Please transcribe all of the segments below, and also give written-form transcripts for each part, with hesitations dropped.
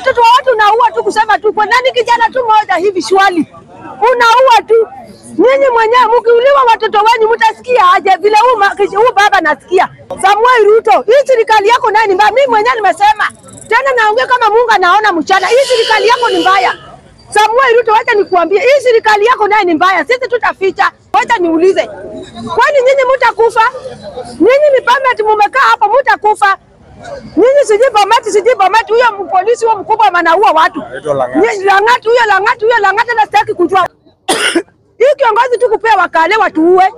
Watoto wa watu unaua tu kusema tu kwa nani kijana tu mmoja hivi shwali. Unaua tu. Nyinyi mwenyewe mkiuliwa watoto wenu mtasikia aje vile huyu baba nasikia. Samuel Ruto, hii serikali yako nani mbaya? Mimi mwenyewe nimesema. Tena naongea kama Mungu anaona mchana. Hii serikali yako ni mbaya. Samuel Ruto, wacha nikuambie, hii serikali yako naye ni mbaya. Sisi tutaficha. Wacha niulize. Kwani nyinyi mtakufa? Nyinyi ni permit mumekaa hapa mtakufa. Nyinyi sijui bomati huyo polisi huyo mkubwa anaua watu. Lang'ati huyo na sitaki kujua. Hii kiongozi tu kupea wakale watuue.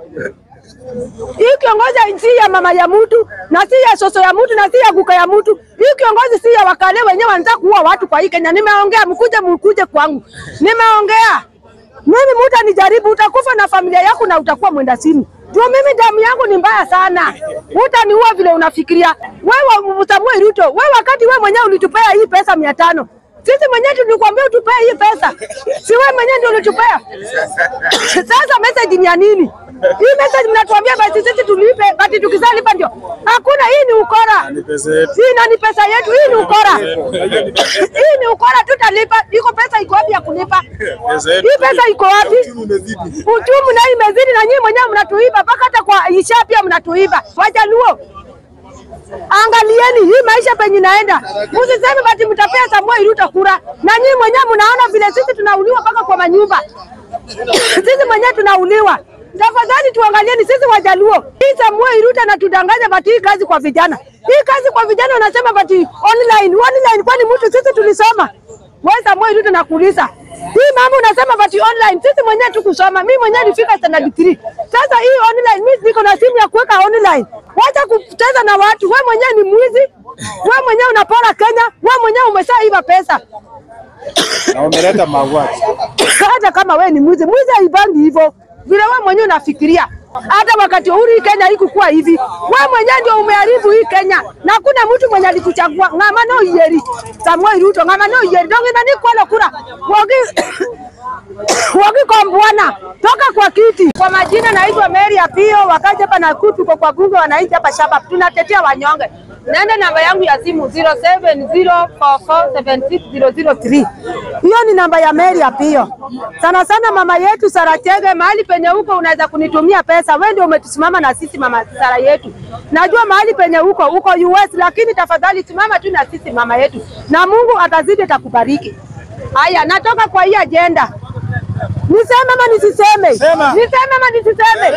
Hii kiongozi si ya mama ya mtu, na si ya soso ya mtu, na si ya guka ya mtu. Hii kiongozi si ya wakale wenyewe wanataka kuua watu kwa hii Kenya. Nimeongea mkuje kwangu. Nimeongea. Mimi mtanijaribu utakufa na familia yako na utakuwa mwenda simu. Ndio mimi damu yangu ni mbaya sana. Utaniua vile unafikiria. Wewe Samuel Ruto, wewe wakati wewe mwenyewe ulitupea hii pesa 500. Sisi mwenyewe tulikwambia utupee hii pesa. Si wewe mwenyewe ndio ulitupea. Sasa message ni ya nini? Hii message mnatuambia basi sisi tulipe, basi tukisalipa ndio. Hakuna, hii ni ukora. Hii ni pesa yetu, hii ni ukora. Hii ni ukora, tutalipa. Iko pesa iko wapi ya kulipa? Hii pesa iko wapi? Uchumi na imezidi na nyinyi mwenyewe mnatuiba, mpaka hata kwa isha pia mnatuiba. Wajaluo. Angalieni hii maisha penye naenda. Msiseme bati mtapea Samuel Ruto kura. Na nyinyi mwenyewe mnaona vile sisi tunauliwa mpaka kwa manyumba. Sisi mwenyewe tunauliwa. Tafadhali tuangalieni sisi Wajaluo. Hii Samuel Ruto anatudanganya bati hii kazi kwa vijana. Hii kazi kwa vijana wanasema bati online kwani mtu sisi tulisoma. Wewe Samuel Ruto nakuuliza. Hii mambo unasema bati online sisi mwenyewe tukusoma. Mimi mwenyewe nilifika standard 3. Sasa hii online mimi niko na simu ya kuweka online. Wacha kucheza na watu. Wewe mwenyewe ni mwizi. Wewe mwenyewe unapora Kenya. Wewe mwenyewe umeshaiba pesa. Na umeleta mauaji. Hata kama wewe ni mwizi haibangi hivyo. Vile wewe mwenyewe unafikiria. Hata wakati huri Kenya haikuwa hivi. Wewe mwenyewe ndio umeharibu hii Kenya. Na kuna mtu mwenye alikuchagua. Ngama no yeri. Samuel Ruto ngama no yeri. Donge nani kwa kura. Wagi kwa mbwana. Toka kwa kiti. Kwa majina naitwa Mary Apio, wakaja hapa na kutu kwa bunge wananchi hapa Shabab. Tunatetea wanyonge. Nenda namba yangu ya simu 0704476003. Hiyo ni namba ya Mary Apio. Sana sana mama yetu Sara Chege, mahali penye huko unaweza kunitumia pesa. Wewe ndio umetusimama na sisi mama Sara yetu. Najua mahali penye huko US, lakini tafadhali simama tu na sisi mama yetu. Na Mungu atazidi atakubariki. Haya, natoka kwa hii agenda. Niseme ama nisiseme? Niseme ama nisiseme?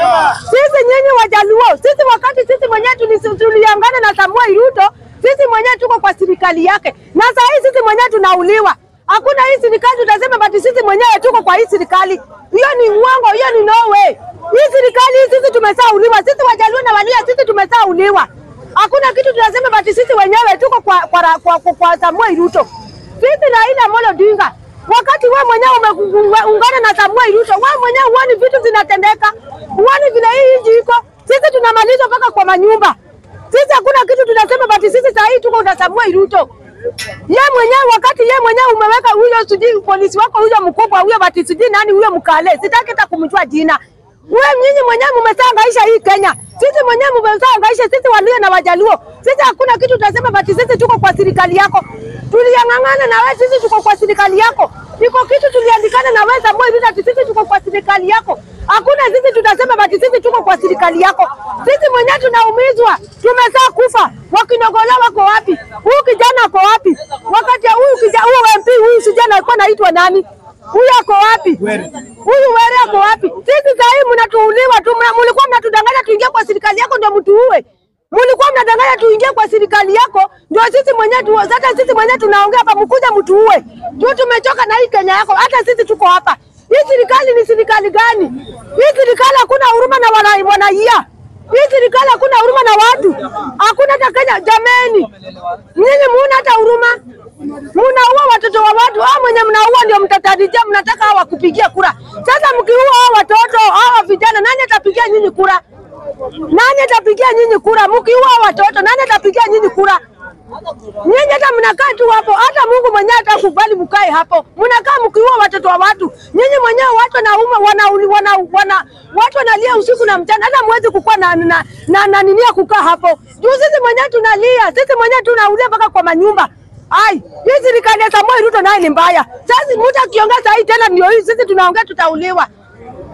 Sisi nyinyi Wajaluo, sisi wakati sisi mwenyewe tuliangana na Samuel Ruto, sisi mwenyewe tuko kwa serikali yake. Na sasa hivi sisi mwenyewe tunauliwa. Hakuna hii serikali tutasema bati sisi mwenyewe tuko kwa hii serikali. Hiyo ni uongo, hiyo ni no way. Hii serikali sisi tumesauliwa. Sisi Wajaluo na Waluhya sisi tumesauliwa. Hakuna kitu tunasema bati sisi wenyewe tuko kwa Samuel Ruto. Sisi Raila Amolo Odinga. Wakati wewe mwenyewe umeungana na Samuel Ruto, wewe mwenyewe uone vitu zinatendeka. Uone vile hii nchi iko. Sisi tunamaliza mpaka kwa manyumba. Sisi hakuna kitu tunasema bati sisi saa hii tuko na Samuel Ruto. Yeye mwenyewe wakati yeye mwenyewe umeweka huyo sijui polisi wako huyo mkubwa huyo bati sijui nani huyo mkale. Sitaki hata kumjua jina. Wewe nyinyi mwenyewe mmesangaisha hii Kenya. Sisi mwenyewe mmesangaisha sisi Waluhya na Wajaluo. Sisi hakuna kitu tunasema bati sisi tuko kwa serikali yako. Tuliyang'ang'ana na wewe sisi tuko kwa serikali yako. Niko kitu tuliandikana na wewe Samuel Ruto sisi tuko kwa serikali yako. Hakuna sisi tutasema bati sisi tuko kwa serikali yako. Sisi mwenyewe tunaumizwa. Tumezaa kufa. Wakinogola wako wapi? Huyu kijana ako wapi? Wakati huyu kijana huyu MP huyu kijana alikuwa anaitwa nani? Huyu ako wapi? Huyu Were ako wapi? Sisi sasa hivi mnatuuliwa tu. Mlikuwa mnatudanganya tuingie kwa serikali yako ndio mtuue. Mlikuwa mnadanganya tuingie kwa serikali yako ndio sisi mwenyewe tu. Hata sisi mwenyewe tunaongea hapa mkuja mtuue. Tu tumechoka na hii Kenya yako. Hata sisi tuko hapa. Hii serikali ni serikali gani? Hii serikali hakuna huruma na wanaia. Hii serikali hakuna huruma na watu. Hakuna hata Kenya jameni. Nyinyi muona hata huruma. Mnaua watoto wa watu. Hao mwenye mnaua ndio mtatarajia mnataka hawa kupigia kura. Sasa mkiua hao watoto, hao vijana nani atapigia nyinyi kura? Nani atapigia nyinyi kura? Mkiua hao watoto nani atapigia nyinyi kura? Nyinyi hata mnakaa tu hapo, hata Mungu mwenyewe atakubali mkae hapo. Mnakaa mkiua watoto wa watu. Nyinyi mwenyewe watu watu wanalia usiku na mchana. Hata mwezi kukua na nini ya kukaa hapo. Juu sisi mwenyewe tunalia, sisi mwenyewe tunaulia mpaka kwa manyumba. Ai, hii serikali ya Samoei Ruto naye ni mbaya. Sasa mtu akiongea saa hii tena ndio hii sisi tunaongea tutauliwa.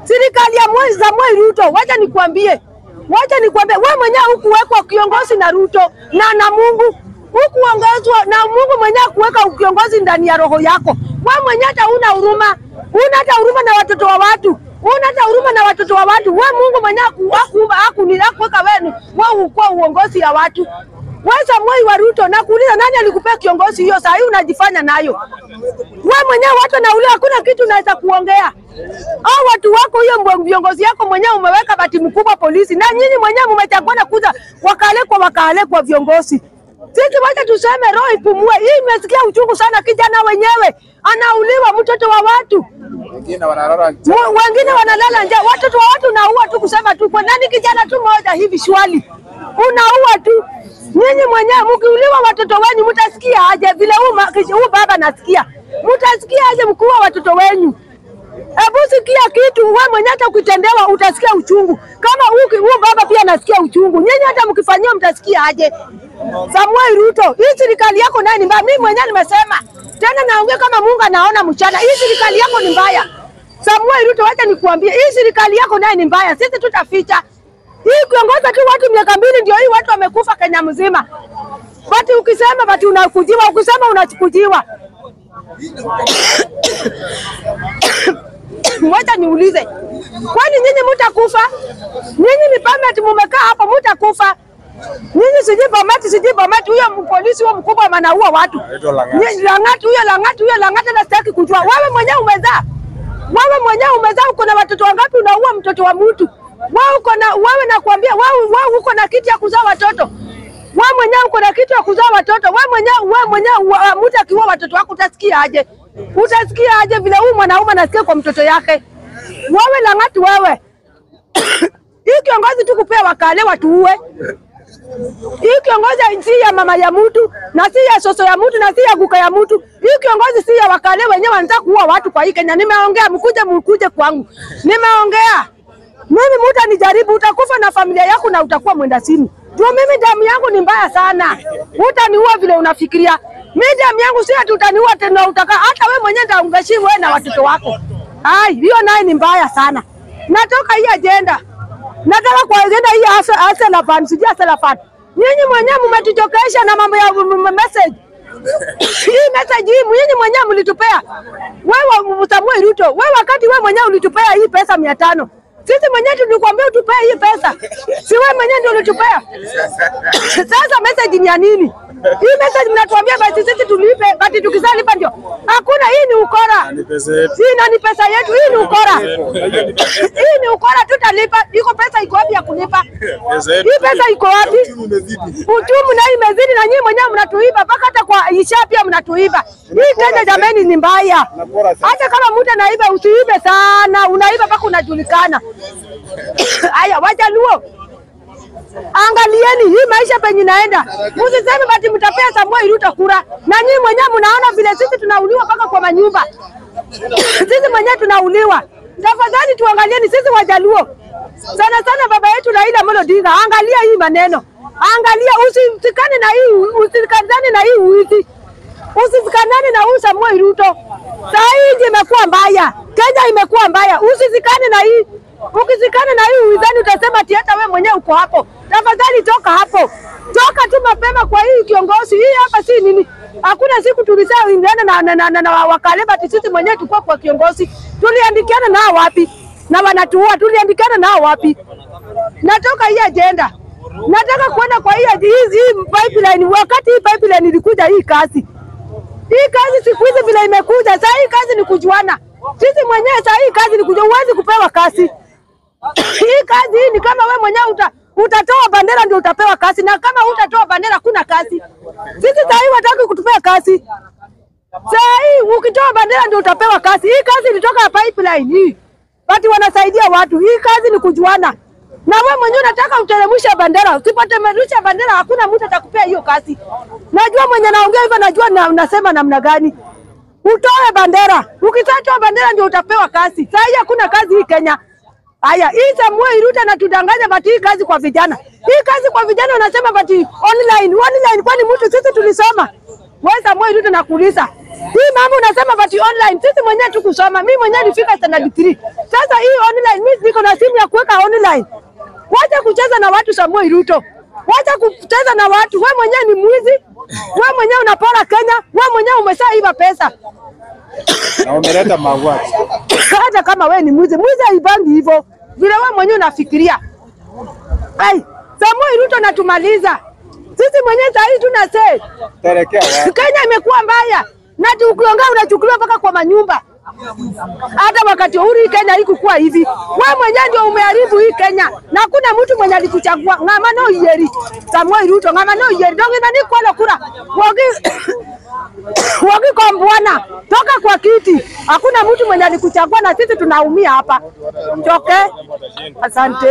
Serikali ya Samoei Ruto, wacha nikwambie. Wewe mwenyewe hukuwekwa kiongozi na Ruto na Mungu. Hukuongozwa na Mungu mwenyewe kuweka kiongozi ndani ya roho yako. Wewe mwenyewe hata huna huruma. Huna hata huruma na watoto wa watu. Huna hata huruma na watoto wa watu. Wewe Mungu mwenyewe hakuweka wewe uko uongozi ya watu. Wewe Samoei wa Ruto, nakuuliza nani alikupea kiongozi hiyo? Saa hii unajifanya nayo. Wewe mwenyewe watu nauliwa, hakuna kitu unaweza kuongea. Au watu wako hiyo viongozi yako mwenyewe umeweka bati mkubwa polisi. Na nyinyi mwenyewe mmechagua na kuza wakale kwa viongozi. Sisi wacha tuseme roho ipumue. Hii imesikia uchungu sana, kijana wenyewe anauliwa, mtoto wa watu. Wengine wanalala njaa. Watoto wa watu unaua tu kusema tu kwa nani kijana tu mmoja hivi shwali. Unaua tu. Nyinyi mwenyewe mkiuliwa watoto wenu mtasikia aje vile huyu baba nasikia. Mtasikia aje mkuu wa watoto wenu. Hebu sikia kitu wewe mwenyewe hata ukitendewa utasikia uchungu. Kama huyu baba pia anasikia uchungu. Nyinyi hata mkifanyia mtasikia aje. Samoei Ruto, hii serikali yako naye ni mbaya. Mimi mwenyewe nimesema. Tena naongea kama Mungu anaona mchana. Hii serikali yako ni mbaya. Samoei Ruto, wacha nikuambie, hii serikali yako naye ni mbaya. Sisi tutaficha. Hii kuongoza tu watu miaka 2 ndio hii watu wamekufa Kenya mzima. Bati ukisema bati unakujiwa, ukisema unachukujiwa. Ngoja niulize. Kwani nyinyi mtakufa? Nyinyi ni permit mumekaa hapa mtakufa. Nyinyi sijui bomati huyo polisi huyo mkubwa anaua watu. Lang'ati na sitaki kujua. Wewe mwenyewe umezaa. Uko na watoto wangapi unaua mtoto wa mtu? Wewe nakwambia wewe uko na kitu ya kuzaa watoto. Wewe mwenyewe uko na kitu ya kuzaa watoto. Wewe mwenyewe mtu akiua watoto wako utasikia aje? Utasikia aje vile huyu mwanaume anasikia kwa mtoto yake? Wewe Lang'ati wewe. Hii kiongozi tu kupea wakale watu uwe. Hii kiongozi si ya mama ya mtu, na si ya soso ya mtu, na si ya guka ya mtu. Hii kiongozi si ya wakale wenyewe wanataka kuua watu kwa hii Kenya. Nimeongea mkuje kwangu. Nimeongea. Mimi mtu anijaribu utakufa na familia yako na utakuwa mwenda simu. Ndio mimi damu yangu ni mbaya sana. Utaniua vile unafikiria. Mimi damu yangu si ati utaniua tena utaka hata wewe mwenyewe ndaungeshimu wewe na watoto wako. Ai, hiyo naye ni mbaya sana. Natoka hii agenda. Nataka kwa agenda hii Aselafan, sijui Aselafan. Nyinyi mwenyewe mmetuchokesha na mambo ya message. Hii message hii nyinyi mwenyewe mlitupea. Wewe Samoei Ruto, wewe wakati wewe mwenyewe ulitupea hii pesa 500. Sisi mwenyewe tulikwambia utupee hii pesa. Si wewe mwenyewe ndio ulitupea. Sasa message ni ya nini? Hii message mnatuambia basi sisi tulipe, basi tukisalipa ndio. Hakuna, hii ni ukora. Hii ni pesa yetu, hii ni ukora. Hii ni ukora, tutalipa. Iko pesa iko wapi ya kulipa? Hii pesa iko wapi? Uchumi na imezidi na nyinyi mwenyewe mnatuiba, mpaka hata kwa isha pia mnatuiba. Hii Kenya jameni ni mbaya. Hata kama mtu anaiba usiibe sana, unaiba mpaka unajulikana. Haya, Wajaluo. Angalieni hii maisha penye naenda. Msiseme bati mtapea Samoei Ruto kura. Na nyinyi mwenyewe mnaona vile sisi tunauliwa mpaka kwa manyumba. Sisi mwenyewe tunauliwa. Tafadhali tuangalieni sisi Wajaluo. Sana baba yetu Raila Amolo Odinga, angalia hii maneno. Angalia usisikane na hii, usisikane na hii uizi. Usisikane na huyu Samoei Ruto. Saa hii imekuwa mbaya. Kenya imekuwa mbaya. Usisikane na hii. Ukisikana na hii uizani utasema ati hata wewe mwenyewe uko hapo. Tafadhali toka hapo. Toka tu mapema kwa hii kiongozi. Hii hapa si nini? Hakuna siku tulisao ingana na wakaleba ati sisi mwenyewe tukua kwa kiongozi. Tuliandikiana nao wapi? Na wanatuua tuliandikiana nao wapi? Natoka hii agenda. Nataka kuenda kwa hii pipeline. Wakati hii pipeline ilikuja hii kazi. Hii kazi siku hizi vile imekuja. Sasa hii kazi ni kujuana. Sisi mwenyewe sasa hii kazi ni kujua, uwezi kupewa kazi. Hii kazi hii ni kama wewe mwenyewe utatoa bandera ndio utapewa kazi, na kama utatoa bandera kuna kazi. Sisi sasa hii wataki kutupea kazi. Sasa hii ukitoa bandera ndio utapewa kazi. Hii kazi ilitoka pipeline hii. Watu wanasaidia watu. Hii kazi ni kujuana. Na wewe mwenyewe unataka uteremsha bandera. Usipoteremsha bandera hakuna mtu atakupea hiyo kazi. Najua mwenye naongea hivyo najua unasema namna gani. Utoe bandera. Ukitoa bandera ndio utapewa kazi. Sasa hii hakuna kazi hii Kenya. Haya, hii Samoei Ruto anatudanganya bati hii kazi kwa vijana. Hii kazi kwa vijana unasema bati online kwani mtu sisi tulisoma. Wewe Samuel Ruto nakuuliza. Hii mambo unasema bati online. Sisi mwenyewe tukusoma. Mimi mwenyewe nilifika standard 3. Sasa hii online mimi niko na simu ya kuweka online. Wacha kucheza na watu Samuel Ruto. Wacha kucheza na watu. Wewe mwenyewe ni mwizi. Wewe mwenyewe unapora Kenya. Wewe mwenyewe umeshaiba pesa. Na umeleta mauaji. Hata kama wewe ni mwizi, mwizi haibangi hivyo. Vile wewe mwenyewe unafikiria. Ai, Samuel Ruto natumaliza. Sisi mwenyewe sasa hivi tunasema Terekea wapi? Kenya imekuwa mbaya. Na ukiongea unachukuliwa mpaka kwa manyumba. Hata wakati huu Kenya haikuwa hivi. Wewe mwenyewe ndio umeharibu hii Kenya. Na hakuna mtu mwenye alikuchagua. Ngama no yeri. Samuel Ruto ngama no yeri. Donge nani kwa kura. Wagi kwa mbwana. Toka kwa kiti. Hakuna mtu mwenye alikuchagua na sisi tunaumia hapa. Choke. Asante.